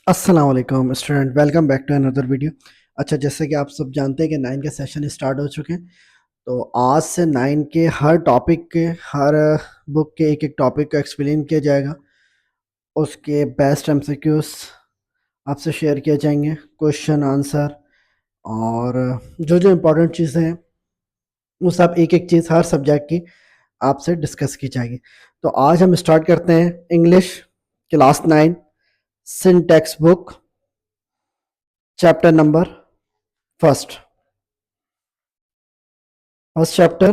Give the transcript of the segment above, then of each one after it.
السلام علیکم student, welcome back to another video. اچھا، جیسے کہ آپ سب جانتے ہیں کہ 9 کے سیشن اسٹارٹ ہو چکے ہیں، تو آج سے 9 کے ہر ٹاپک کے ہر بک کے ایک ٹاپک کو ایکسپلین کیا جائے گا، اس کے بیسٹ MCQs آپ سے شیئر کیے جائیں گے، کوشچن آنسر اور جو امپورٹنٹ چیزیں ہیں وہ سب ایک چیز ہر سبجیکٹ کی آپ سے ڈسکس کی جائے گی۔ تو آج ہم اسٹارٹ کرتے ہیں English class 9 syntax book chapter number first chapter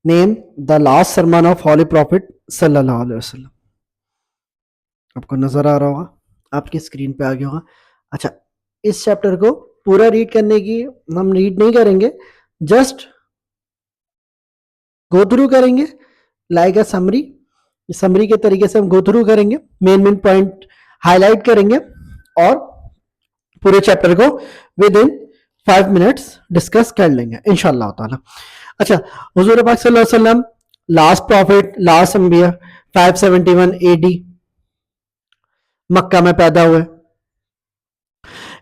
name the last sermon of holy prophet صلی اللہ علیہ وسلم۔ آپ کو نظر آ رہا ہوگا، آپ کی اسکرین پہ آ گیا ہوگا۔ اچھا، اس چیپٹر کو پورا ریڈ کرنے کی ہم ریڈ نہیں کریں گے، جسٹ گو تھرو کریں گے لائک اے سمری کے طریقے سے ہم گو تھرو کریں گے، مین پوائنٹ ہائی لائٹ کریں گے اور پورے چیپٹر کو ود ان 5 منٹس ڈسکس کر لیں گے انشاءاللہ تعالی۔ اچھا، حضور پاک صلی اللہ علیہ وسلم لاسٹ پروفٹ، لاسٹ انبیاء 571 AD مکہ میں پیدا ہوئے۔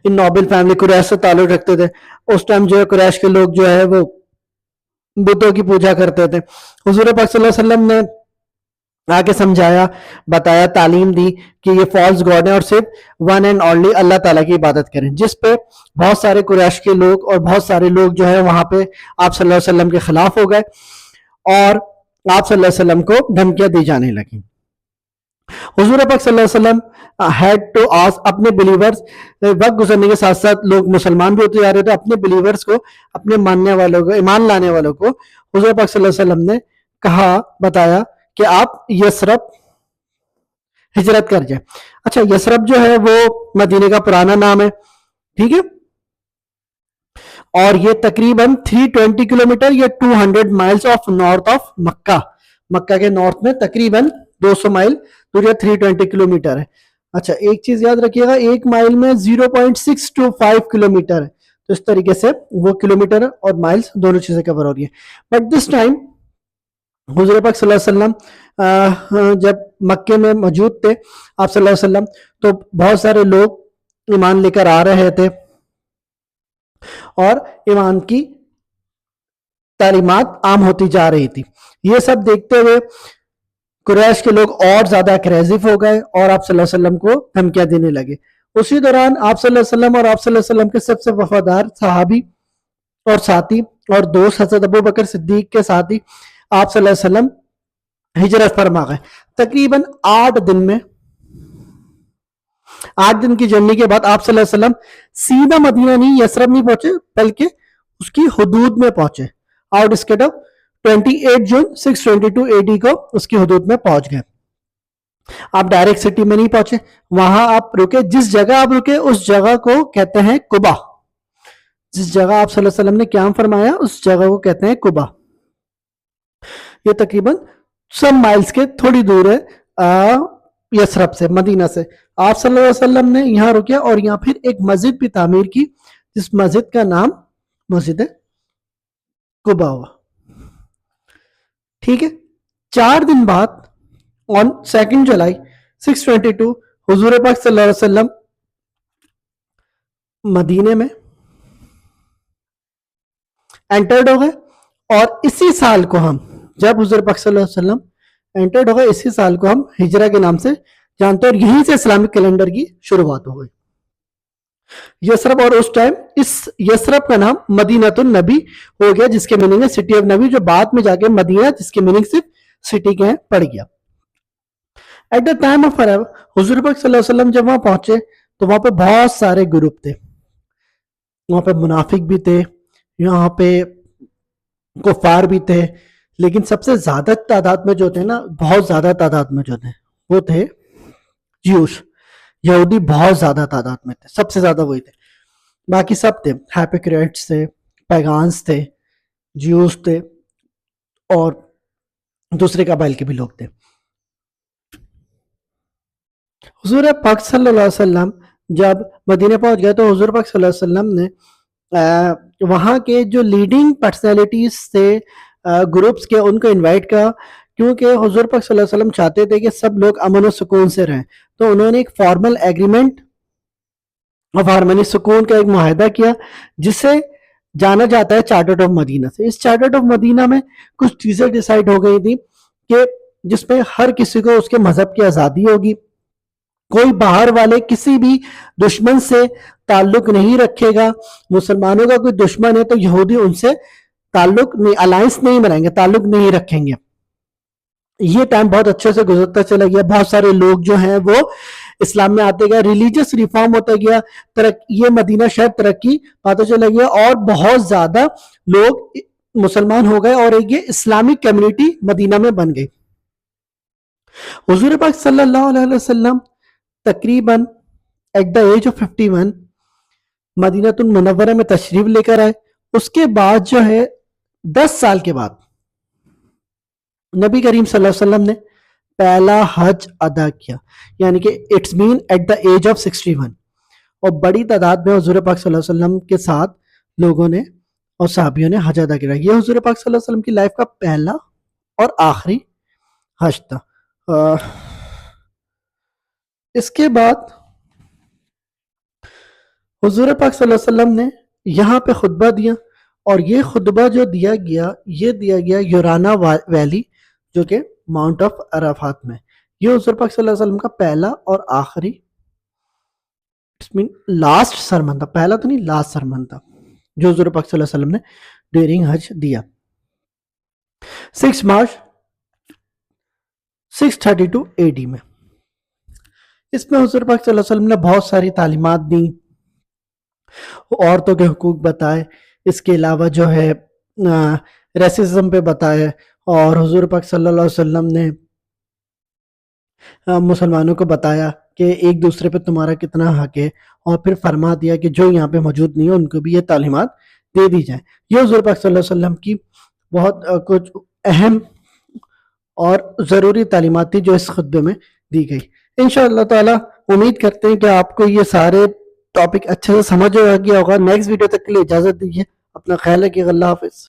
ان نوبل فیملی قریش سے تعلق رکھتے تھے۔ اس ٹائم جو ہے قریش کے لوگ جو ہے وہ بتوں کی پوجا کرتے تھے۔ حضور پاک صلی اللہ علیہ وسلم نے آ کے سمجھایا، بتایا، تعلیم دی کہ یہ فالس گاڈ ہے اور صرف ون اینڈ اونلی اللہ تعالیٰ کی عبادت کریں، جس پہ بہت سارے قریش کے لوگ اور بہت سارے لوگ جو ہے وہاں پہ آپ صلی اللہ علیہ وسلم کے خلاف ہو گئے اور آپ صلی اللہ علیہ وسلم کو دھمکیاں دی جانے لگیں۔ حضور پاک صلی اللہ علیہ وسلم ہیڈ ٹو آس اپنے بلیورز، وقت گزرنے کے ساتھ ساتھ لوگ مسلمان بھی ہوتے جا رہے تھے، اپنے بلیورز کو، اپنے ماننے والوں کو، ایمان لانے والوں کو حضور پاک صلی اللہ علیہ وسلم نے کہا، بتایا کہ آپ یثرب ہجرت کر جائیں۔ اچھا، یثرب جو ہے وہ مدینے کا پرانا نام ہے، ٹھیک ہے، اور یہ تقریباً 320 کلومیٹر یا 200 مائلز آف نارتھ آف مکہ، مکہ کے نارتھ میں تقریباً 200 مائل دور یا 320 کلومیٹر ہے۔ اچھا، ایک چیز یاد رکھیے گا، ایک مائل میں 0.625 کلومیٹر ہے، تو اس طریقے سے وہ کلومیٹر اور مائلز دونوں چیزیں کور ہو رہی ہیں۔ بٹ دس ٹائم حضور پاک صلی اللہ علیہ وسلم جب مکے میں موجود تھے آپ صلی اللہ علیہ وسلم، تو بہت سارے لوگ ایمان لے کر آ رہے تھے اور ایمان کی تعلیمات عام ہوتی جا رہی تھی۔ یہ سب دیکھتے ہوئے قریش کے لوگ اور زیادہ کریزو ہو گئے اور آپ صلی اللہ علیہ وسلم کو دھمکیاں دینے لگے۔ اسی دوران آپ صلی اللہ علیہ وسلم اور آپ صلی اللہ علیہ وسلم کے سب سے وفادار صحابی اور ساتھی اور دوست حضرت ابو بکر صدیق کے ساتھی آپ صلی اللہ علیہ وسلم ہجرت فرما گئے۔ تقریباً 8 دن میں، 8 دن کی جرنی کے بعد آپ صلی اللہ علیہ وسلم سیدھا مدینہ نہیں، یثرب نہیں پہنچے، بلکہ اس کی حدود میں پہنچے۔ آؤٹ اسکٹ آف 28 جون 622 AD کو اس کی حدود میں پہنچ گئے۔ آپ ڈائریکٹ سٹی میں نہیں پہنچے، وہاں آپ رکے، جس جگہ آپ رکے اس جگہ کو کہتے ہیں قبا۔ جس جگہ آپ صلی اللہ علیہ وسلم نے قیام فرمایا اس جگہ کو کہتے ہیں قبا۔ یہ تقریباً سب مائلز کے تھوڑی دور ہے یثرب سے، مدینہ سے۔ آپ صلی اللہ علیہ وسلم نے یہاں رکیا اور یہاں پھر ایک مسجد بھی تعمیر کی، جس مسجد کا نام مسجد قبا ہوا، ٹھیک ہے۔ 4 دن بعد on 2 جولائی 622 حضور پاک صلی اللہ علیہ وسلم مدینے میں انٹرڈ ہو گئے، اور اسی سال کو ہم، جب حضور پاک صلی اللہ علیہ وسلم انٹرڈ ہو گئے، اسی سال کو ہم ہجرہ کے نام سے جانتے ہیں، اور یہیں سے اسلامک کیلنڈر کی شروعات ہو گئی۔ یثرب، اور اس ٹائم اس یثرب کا نام مدینۃ النبی ہو گیا، جس کے میننگ ہے سٹی آف نبی، جو بعد میں جا کے مدینہ، جس کے میننگ صرف سٹی کے ہیں، پڑ گیا۔ ایٹ دا ٹائم آف حضور پاک صلی اللہ علیہ وسلم جب وہاں پہنچے تو وہاں پہ بہت سارے گروپ تھے، وہاں پہ منافق بھی تھے، یہاں پہ کفار بھی تھے، لیکن سب سے زیادہ تعداد میں جو تھے نا، بہت زیادہ تعداد میں جو تھے وہ تھے جیوش، یہودی بہت زیادہ تعداد میں تھے، سب سے زیادہ وہی تھے، باقی سب تھے، ہیپوکریٹس تھے، پیگانس تھے، جیوس تھے، اور دوسرے قبائل کے بھی لوگ تھے۔ حضور پاک صلی اللہ علیہ وسلم جب مدینہ پہنچ گئے تو حضور پاک صلی اللہ علیہ وسلم نے وہاں کے جو لیڈنگ پرسنالٹیز تھے گروپس کے، ان کو انوائٹ کیا، کیونکہ حضور پاک صلی اللہ علیہ وسلم چاہتے تھے کہ سب لوگ امن و سکون سے رہیں۔ تو انہوں نے ایک فارمل ایگریمنٹ اور ہارمونی سکون کا ایک معاہدہ کیا جسے جانا جاتا ہے چارٹر آف مدینہ سے. اس چارٹر آف مدینہ میں کچھ چیزیں ڈیسائیڈ ہو گئی تھی کہ جس میں ہر کسی کو اس کے مذہب کی آزادی ہوگی, کوئی باہر والے کسی بھی دشمن سے تعلق نہیں رکھے گا. مسلمانوں کا کوئی دشمن ہے تو یہودی ان سے تعلق نہیں, الائنس نہیں بنائیں گے, تعلق نہیں رکھیں گے. یہ ٹائم بہت اچھے سے گزرتا چلا گیا, بہت سارے لوگ جو ہیں وہ اسلام میں آتے گئے, ریلیجیس ریفارم ہوتا گیا, یہ مدینہ شہر ترقی پاتا چلا گیا اور بہت زیادہ لوگ مسلمان ہو گئے اور ایک یہ اسلامک کمیونٹی مدینہ میں بن گئی. حضور پاک صلی اللہ علیہ وسلم تقریباً ایٹ دا ایج آف 51 مدینہ المنورہ میں تشریف لے کر آئے. اس کے بعد جو ہے 10 سال کے بعد نبی کریم صلی اللہ علیہ وسلم نے پہلا حج ادا کیا, یعنی کہ it's man at the age of 61, اور بڑی تعداد میں حضور پاک صلی اللہ علیہ وسلم کے ساتھ لوگوں نے اور صحابیوں نے حج ادا کیا. یہ حضور پاک صلی اللہ علیہ وسلم کی لائف کا پہلا اور آخری حج تھا. اس کے بعد حضور پاک صلی اللہ علیہ وسلم نے یہاں پہ خطبہ دیا, اور یہ خطبہ جو دیا گیا یورانا ویلی جو کہ ماؤنٹ آف عرفات میں. یہ حضور پاک صلی اللہ علیہ وسلم کا پہلا اور آخری لاسٹ سرمن تھا, پہلا تو نہیں لاسٹ سرمن تھا جو حضور پاک صلی اللہ علیہ وسلم نے ڈیورنگ حج دیا. 6 مارچ 632 AD میں. اس میں حضور پاک صلی اللہ علیہ وسلم نے بہت ساری تعلیمات دی, عورتوں کے حقوق بتائے, اس کے علاوہ جو ہے ریسزم پہ بتائے, اور حضور پاک صلی اللہ علیہ وسلم نے مسلمانوں کو بتایا کہ ایک دوسرے پہ تمہارا کتنا حق ہے, اور پھر فرما دیا کہ جو یہاں پہ موجود نہیں ہے ان کو بھی یہ تعلیمات دے دی جائیں. یہ حضور پاک صلی اللہ علیہ وسلم کی بہت کچھ اہم اور ضروری تعلیمات تھی جو اس خطبے میں دی گئی. انشاءاللہ تعالی امید کرتے ہیں کہ آپ کو یہ سارے ٹاپک اچھے سے سمجھ گیا ہوگا. نیکسٹ ویڈیو تک کے لیے اجازت دیجیے, اپنا خیال رکھیے, اللہ حافظ.